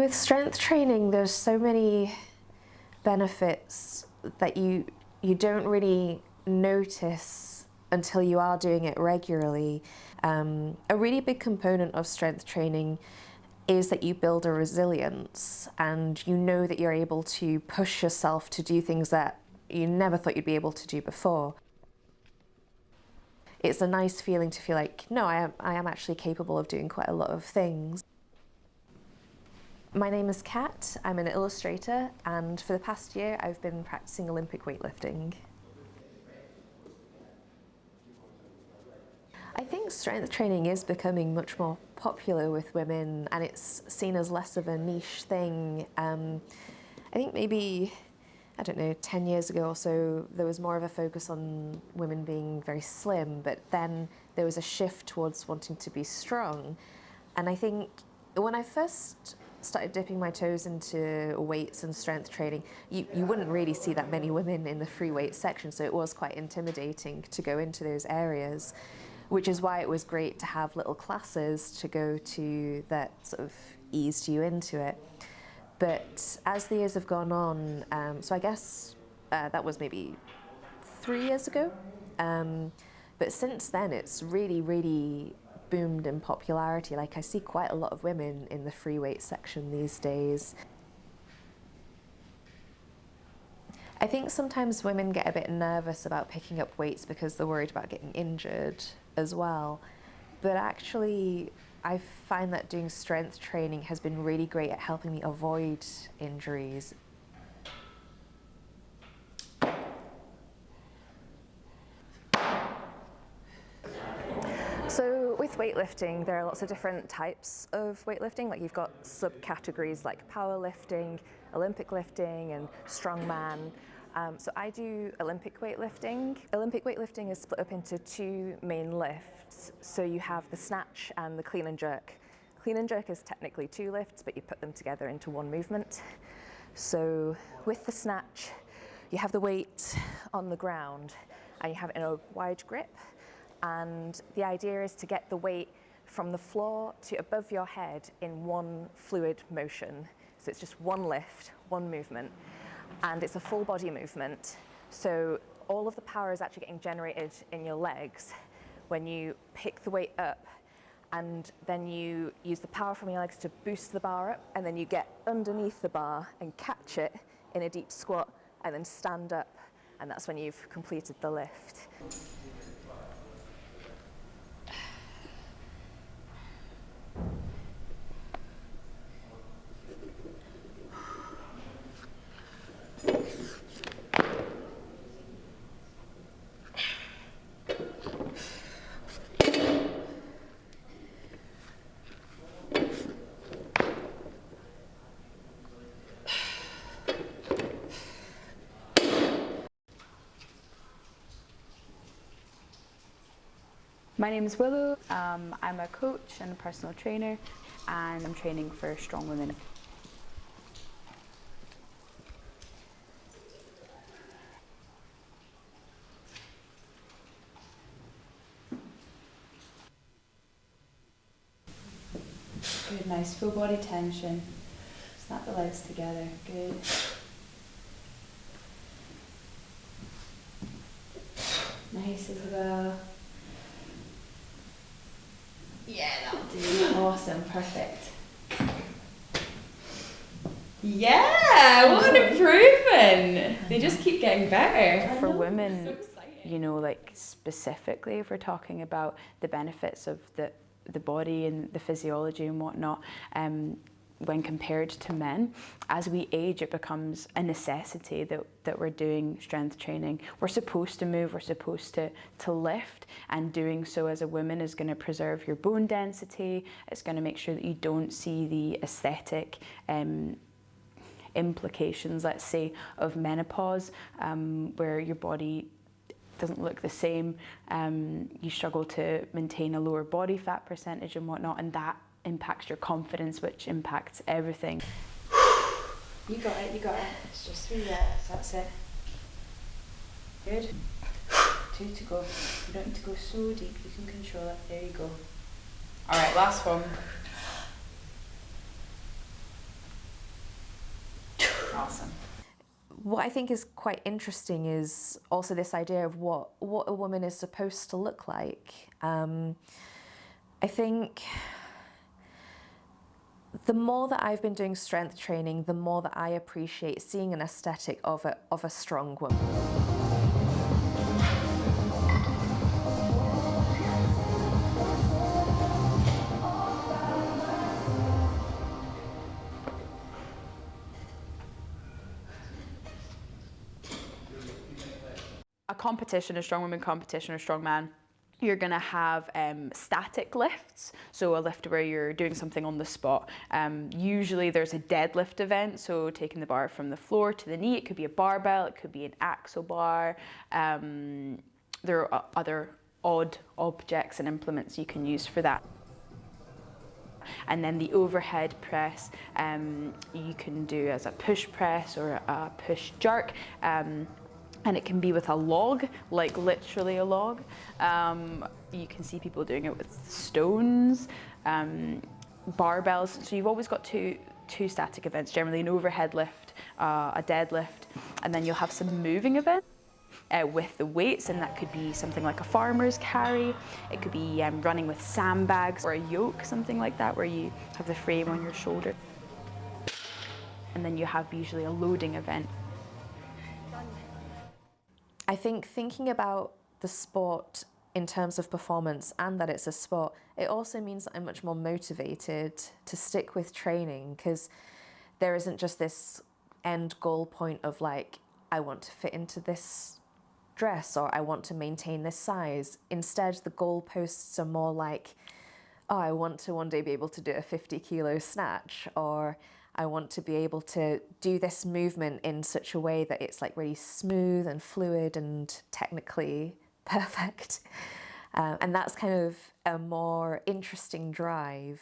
With strength training, there's so many benefits that you don't really notice until you are doing it regularly. A really big component of strength training is that you build a resilience, and you know that you're able to push yourself to do things that you never thought you'd be able to do before. It's a nice feeling to feel like, no, I am actually capable of doing quite a lot of things. My name is Kat, I'm an illustrator, and for the past year I've been practicing Olympic weightlifting. I think strength training is becoming much more popular with women, and it's seen as less of a niche thing. I think maybe, I don't know, 10 years ago or so, there was more of a focus on women being very slim, but then there was a shift towards wanting to be strong. And I think when I first started dipping my toes into weights and strength training, you wouldn't really see that many women in the free weight section, so it was quite intimidating to go into those areas, which is why it was great to have little classes to go to that sort of eased you into it. But as the years have gone on, so I guess that was maybe 3 years ago, but since then it's really boomed in popularity. Like, I see quite a lot of women in the free weight section these days. I think sometimes women get a bit nervous about picking up weights because they're worried about getting injured as well. But actually, I find that doing strength training has been really great at helping me avoid injuries. So with weightlifting, there are lots of different types of weightlifting. Like, you've got subcategories like powerlifting, Olympic lifting, and strongman. So I do Olympic weightlifting. Olympic weightlifting is split up into two main lifts. So you have the snatch and the clean and jerk. Clean and jerk is technically two lifts, but you put them together into one movement. So with the snatch, you have the weight on the ground and you have it in a wide grip. And the idea is to get the weight from the floor to above your head in one fluid motion. So it's just one lift, one movement, and it's a full body movement. So all of the power is actually getting generated in your legs when you pick the weight up, and then you use the power from your legs to boost the bar up, and then you get underneath the bar and catch it in a deep squat and then stand up, and that's when you've completed the lift. My name is Willow. I'm a coach and a personal trainer, and I'm training for Strong Women. Good, nice full body tension. Snap the legs together, good. Nice, Isabel. Yeah, that'll do. Awesome, perfect. Yeah, what an improvement! They just keep getting better. For women, you know, like specifically, if we're talking about the benefits of the body and the physiology and whatnot, when compared to men, as we age, it becomes a necessity that we're doing strength training. We're supposed to move, we're supposed to lift, and doing so as a woman is going to preserve your bone density. It's going to make sure that you don't see the aesthetic implications, let's say, of menopause, where your body doesn't look the same. You struggle to maintain a lower body fat percentage and whatnot, and that impacts your confidence, which impacts everything. You got it, you got it. It's just 3 reps, that's it. Good. 2 to go. You don't need to go so deep, you can control it. There you go. Alright, last one. What I think is quite interesting is also this idea of what a woman is supposed to look like. I think the more that I've been doing strength training, the more that I appreciate seeing an aesthetic of a strong woman. A competition, a strong woman competition or strong man, you're going to have static lifts, so a lift where you're doing something on the spot. Usually there's a deadlift event, so taking the bar from the floor to the knee. It could be a barbell, it could be an axle bar. There are other odd objects and implements you can use for that. And then the overhead press you can do as a push press or a push jerk. And it can be with a log, like literally a log. You can see people doing it with stones, barbells. So you've always got two static events, generally an overhead lift, a deadlift, and then you'll have some moving events with the weights, and that could be something like a farmer's carry. It could be running with sandbags or a yoke, something like that, where you have the frame on your shoulder. And then you have usually a loading event. I think thinking about the sport in terms of performance and that it's a sport, it also means that I'm much more motivated to stick with training, because there isn't just this end goal point of like, I want to fit into this dress or I want to maintain this size. Instead, the goalposts are more like, oh, I want to one day be able to do a 50-kilo snatch, or I want to be able to do this movement in such a way that it's like really smooth and fluid and technically perfect. And that's kind of a more interesting drive.